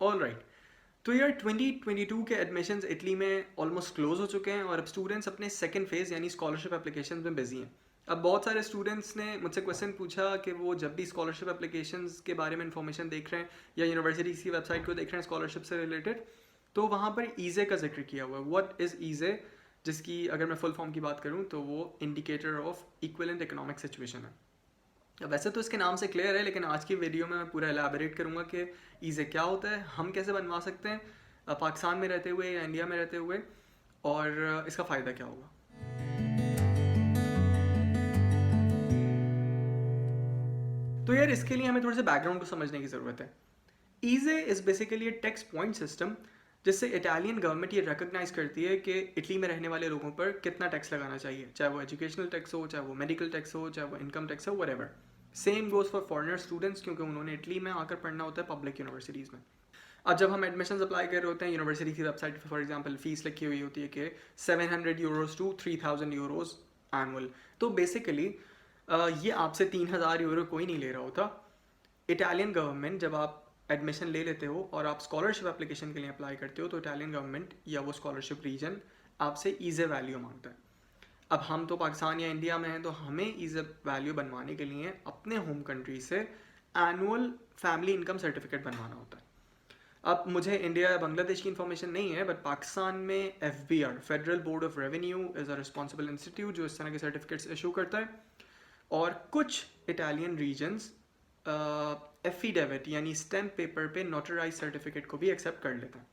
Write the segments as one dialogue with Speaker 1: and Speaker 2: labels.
Speaker 1: All right, तो यार 2022 के एडमिशन्स इटली में ऑलमोस्ट क्लोज हो चुके हैं और अब स्टूडेंट्स अपने सेकंड फेज़ यानी स्कॉलरशिप एप्लीकेशन में बिजी हैं। अब बहुत सारे स्टूडेंट्स ने मुझसे क्वेश्चन पूछा कि वो जब भी स्कॉलरशिप एप्लीकेशंस के बारे में इंफॉर्मेशन देख रहे हैं या यूनिवर्सिटी की वेबसाइट को देख रहे हैं स्कॉलरशिप से रिलेटेड, तो वहाँ पर ईजे का जिक्र किया हुआ है। व्हाट इज़ ईजे, जिसकी अगर मैं फुल फॉर्म की बात करूँ तो वो indicator of equivalent economic situation है। अब वैसे तो इसके नाम से क्लियर है, लेकिन आज की वीडियो में मैं पूरा एलैबोरेट करूँगा कि ईजे क्या होता है, हम कैसे बनवा सकते हैं पाकिस्तान में रहते हुए या इंडिया में रहते हुए, और इसका फ़ायदा क्या होगा। तो यार इसके लिए हमें थोड़े से बैकग्राउंड को समझने की ज़रूरत है। EJ is basically A tax point system जिससे इटालियन गवर्नमेंट ये रिकॉग्नाइज करती है कि इटली में रहने वाले लोगों पर कितना टैक्स लगाना चाहिए, चाहे वो एजुकेशनल टैक्स हो, चाहे वो मेडिकल टैक्स हो, चाहे वो इनकम टैक्स हो, whatever. Same goes for foreigner students, क्योंकि उन्होंने इटली में आकर पढ़ना होता है पब्लिक यूनिवर्सिटीज़ में। अब जब हम एडमिशन अप्लाई कर रहे होते हैं यूनिवर्सिटी की वेबसाइट पर फॉर एग्जांपल फीस लिखी हुई होती है कि 700 यूरोज टू 3000 यूरोज एनुअल, तो बेसिकली ये आपसे 3000 यूरो कोई नहीं ले रहा होता। इटालियन गवर्नमेंट जब आप एडमिशन ले लेते हो और आप स्कॉलरशिप एप्लीकेशन के लिए अप्लाई करते हो, तो इटालियन गवर्नमेंट या वो स्कॉलरशिप रीजन आपसे ईजे वैल्यू मांगता है। अब हम तो पाकिस्तान या इंडिया में हैं, तो हमें ईजे वैल्यू बनवाने के लिए अपने होम कंट्री से एनुअल फैमिली इनकम सर्टिफिकेट बनवाना होता है। अब मुझे इंडिया या बांग्लादेश की इन्फॉर्मेशन नहीं है, बट पाकिस्तान में FBR federal board of revenue is a responsible institute जो इस तरह के सर्टिफिकेट्स इशू करता है। और कुछ इटालियन रीजन्स एफिडेविट यानी स्टैम्प पेपर पे नोटराइज सर्टिफिकेट को भी एक्सेप्ट कर लेते हैं।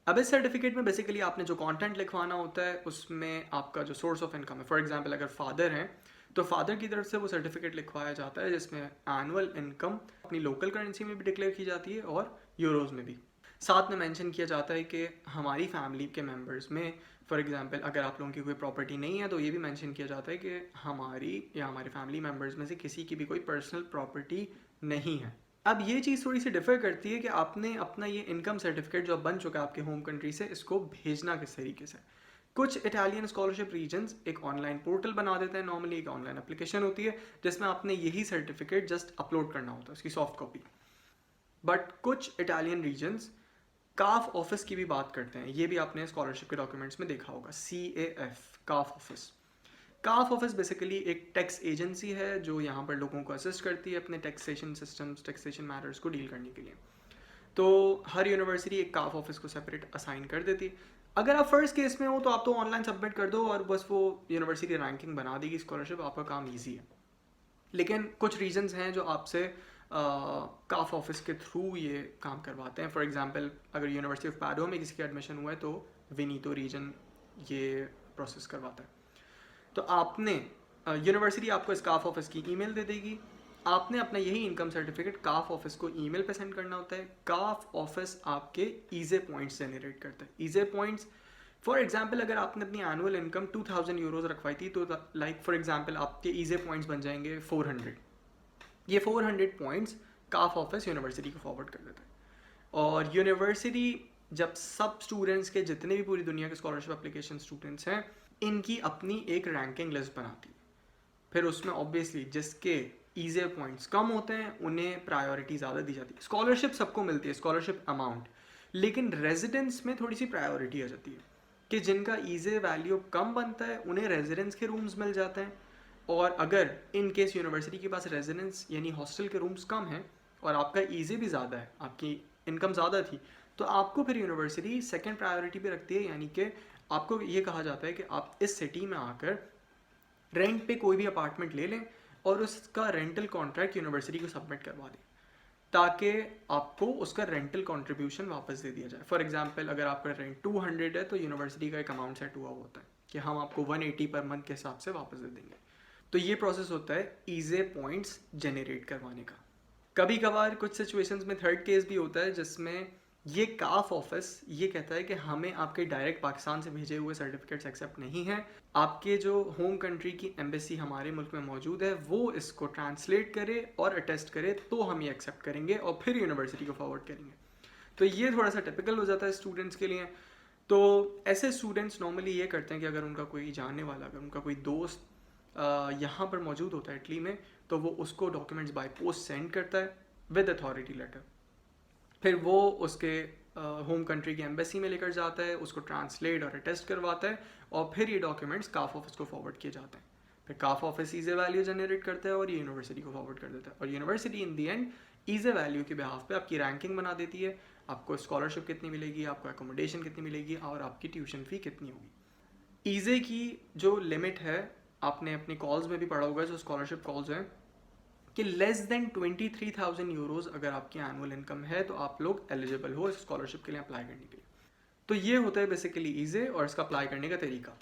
Speaker 1: अब इस सर्टिफिकेट में बेसिकली आपने जो कंटेंट लिखवाना होता है उसमें आपका जो सोर्स ऑफ इनकम है, फॉर एग्जांपल अगर फादर हैं तो फादर की तरफ से वो सर्टिफिकेट लिखवाया जाता है जिसमें एनुअल इनकम अपनी लोकल करेंसी में भी डिक्लेयर की जाती है और यूरोज में भी। साथ में मेंशन किया जाता है कि हमारी फैमिली के मेंबर्स में फॉर एग्जांपल अगर आप लोगों की कोई प्रॉपर्टी नहीं है तो ये भी मेंशन किया जाता है कि हमारी या हमारे फैमिली मेंबर्स में से किसी की भी कोई पर्सनल प्रॉपर्टी नहीं है। अब ये चीज़ थोड़ी सी डिफर करती है कि आपने अपना ये इनकम सर्टिफिकेट जो बन चुका है आपके होम कंट्री से, इसको भेजना किस तरीके से। कुछ इटालियन स्कॉलरशिप रीजन्स एक ऑनलाइन पोर्टल बना देते हैं, नॉर्मली एक ऑनलाइन एप्लीकेशन होती है जिसमें आपने यही सर्टिफिकेट जस्ट अपलोड करना होता है, उसकी सॉफ्ट कॉपी। बट कुछ इटालियन रीजन्स काफ ऑफिस की भी बात करते हैं, ये भी आपने स्कॉलरशिप के डॉक्यूमेंट्स में देखा होगा, CAF काफ ऑफिस। काफ ऑफिस बेसिकली एक टैक्स एजेंसी है जो यहाँ पर लोगों को असिस्ट करती है अपने टैक्सेशन सिस्टम्स, टैक्सेशन मैटर्स को डील करने के लिए। तो हर यूनिवर्सिटी एक काफ ऑफिस को सेपरेट असाइन कर देती है। अगर आप फर्स्ट केस में हो तो आप तो ऑनलाइन सबमिट कर दो और बस वो यूनिवर्सिटी रैंकिंग बना देगी स्कॉलरशिप, आपका काम ईजी है। लेकिन कुछ रीजंस हैं जो आपसे काफ ऑफिस के थ्रू ये काम करवाते हैं। फॉर एग्जांपल अगर यूनिवर्सिटी ऑफ पैडो में किसी का एडमिशन हुआ है तो विनीतो रीजन ये प्रोसेस करवाता है। तो आपने यूनिवर्सिटी आपको इस काफ ऑफिस की ईमेल दे देगी, आपने अपना यही इनकम सर्टिफिकेट काफ ऑफिस को ईमेल पे सेंड करना होता है। काफ ऑफिस आपके ईजे पॉइंट्स जनरेट करता है। ईजे पॉइंट्स फॉर एग्जांपल अगर आपने अपनी एनुअल इनकम 2000 यूरोज रखवाई थी तो लाइक फॉर एग्जांपल आपके ईजे पॉइंट्स बन जाएंगे 400। ये 400 पॉइंट्स काफ ऑफिस यूनिवर्सिटी को फॉरवर्ड कर देता है। और यूनिवर्सिटी जब सब स्टूडेंट्स के जितने भी पूरी दुनिया के स्कॉलरशिप एप्लीकेशन स्टूडेंट्स हैं इनकी अपनी एक रैंकिंग लिस्ट बनाती है। फिर उसमें ऑब्वियसली जिसके ईजे पॉइंट्स कम होते हैं उन्हें प्रायोरिटी ज़्यादा दी जाती है। स्कॉलरशिप सबको मिलती है, स्कॉलरशिप अमाउंट, लेकिन रेजिडेंस में थोड़ी सी प्रायोरिटी आ जाती है कि जिनका ईजे वैल्यू कम बनता है उन्हें रेजिडेंस के रूम्स मिल जाते हैं। और अगर इन केस यूनिवर्सिटी के पास रेजिडेंस यानी हॉस्टल के रूम्स कम हैं और आपका ईजे भी ज़्यादा है, आपकी इनकम ज़्यादा थी, तो आपको फिर यूनिवर्सिटी सेकेंड प्रायोरिटी पे रखती है, यानी कि आपको ये कहा जाता है कि आप इस सिटी में आकर रेंट पे कोई भी अपार्टमेंट ले लें और उसका रेंटल कॉन्ट्रैक्ट यूनिवर्सिटी को सबमिट करवा दें ताकि आपको उसका रेंटल कंट्रीब्यूशन वापस दे दिया जाए। फॉर एग्जांपल अगर आपका रेंट 200 है तो यूनिवर्सिटी का एक अमाउंट सेट हुआ होता है कि हम आपको 180 पर मंथ के हिसाब से वापस दे देंगे। तो ये प्रोसेस होता है ईजे पॉइंट्स जनरेट करवाने का। कभी कभार कुछ सिचुएशंस में थर्ड केस भी होता है जिसमें ये काफ ऑफिस ये कहता है कि हमें आपके डायरेक्ट पाकिस्तान से भेजे हुए सर्टिफिकेट्स एक्सेप्ट नहीं हैं, आपके जो होम कंट्री की एम्बेसी हमारे मुल्क में मौजूद है वो इसको ट्रांसलेट करे और अटेस्ट करे तो हम ये एक्सेप्ट करेंगे और फिर यूनिवर्सिटी को फॉरवर्ड करेंगे। तो ये थोड़ा सा टिपिकल हो जाता है स्टूडेंट्स के लिए। तो ऐसे स्टूडेंट्स नॉर्मली ये करते हैं कि अगर उनका कोई जानने वाला, अगर उनका कोई दोस्त यहाँ पर मौजूद होता है इटली में, तो वो उसको डॉक्यूमेंट्स बाय पोस्ट सेंड करता है विद अथॉरिटी लेटर। फिर वो उसके होम कंट्री की एम्बेसी में लेकर जाता है, उसको ट्रांसलेट और अटेस्ट करवाता है, और फिर ये डॉक्यूमेंट्स काफ ऑफिस को फॉरवर्ड किए जाते हैं। फिर काफ ऑफिस ईजे वैल्यू जनरेट करता है और ये यूनिवर्सिटी को फॉरवर्ड कर देता है, और university in the and EJ value के बिहाफ पे आपकी रैंकिंग बना देती है, आपको स्कॉलरशिप कितनी मिलेगी, आपको एकोमोडेशन कितनी मिलेगी, और आपकी ट्यूशन फ़ी कितनी होगी। ईजे की जो लिमिट है, आपने अपनी कॉल्स में भी पढ़ा होगा, जो स्कॉलरशिप कॉल्स हैं, कि लेस देन 23,000 यूरोज़ अगर आपकी एनुअल इनकम है तो आप लोग एलिजिबल हो इस स्कॉलरशिप के लिए अप्लाई करने के लिए। तो ये होता है बेसिकली ईजे और इसका अप्लाई करने का तरीका।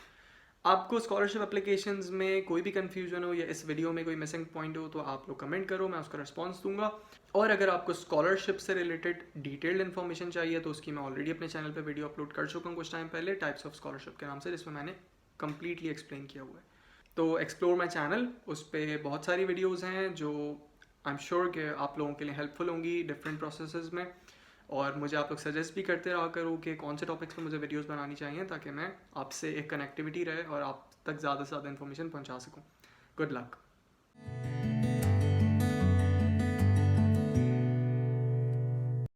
Speaker 1: आपको स्कॉलरशिप एप्लीकेशंस में कोई भी कन्फ्यूजन हो या इस वीडियो में कोई मिसिंग पॉइंट हो तो आप लोग कमेंट करो, मैं उसका रिस्पॉन्स दूंगा। और अगर आपको स्कॉलरशिप से रिलेटेड डिटेल्ड इन्फॉर्मेशन चाहिए तो उसकी मैं ऑलरेडी अपने चैनल पे वीडियो अपलोड कर चुका हूँ कुछ टाइम पहले, टाइप्स ऑफ स्कॉलरशिप के नाम से, जिसमें मैंने कम्प्लीटली एक्सप्लेन किया हुआ है। तो एक्सप्लोर माई चैनल, उस पर बहुत सारी वीडियोज़ हैं जो आई एम श्योर कि आप लोगों के लिए हेल्पफुल होंगी डिफरेंट प्रोसेसेस में। और मुझे आप लोग सजेस्ट भी करते रहा करो कि कौन से टॉपिक्स पे मुझे वीडियोस बनानी चाहिए, ताकि मैं आपसे एक कनेक्टिविटी रहे और आप तक ज़्यादा से ज़्यादा इन्फॉर्मेशन पहुंचा सकूं। Good luck.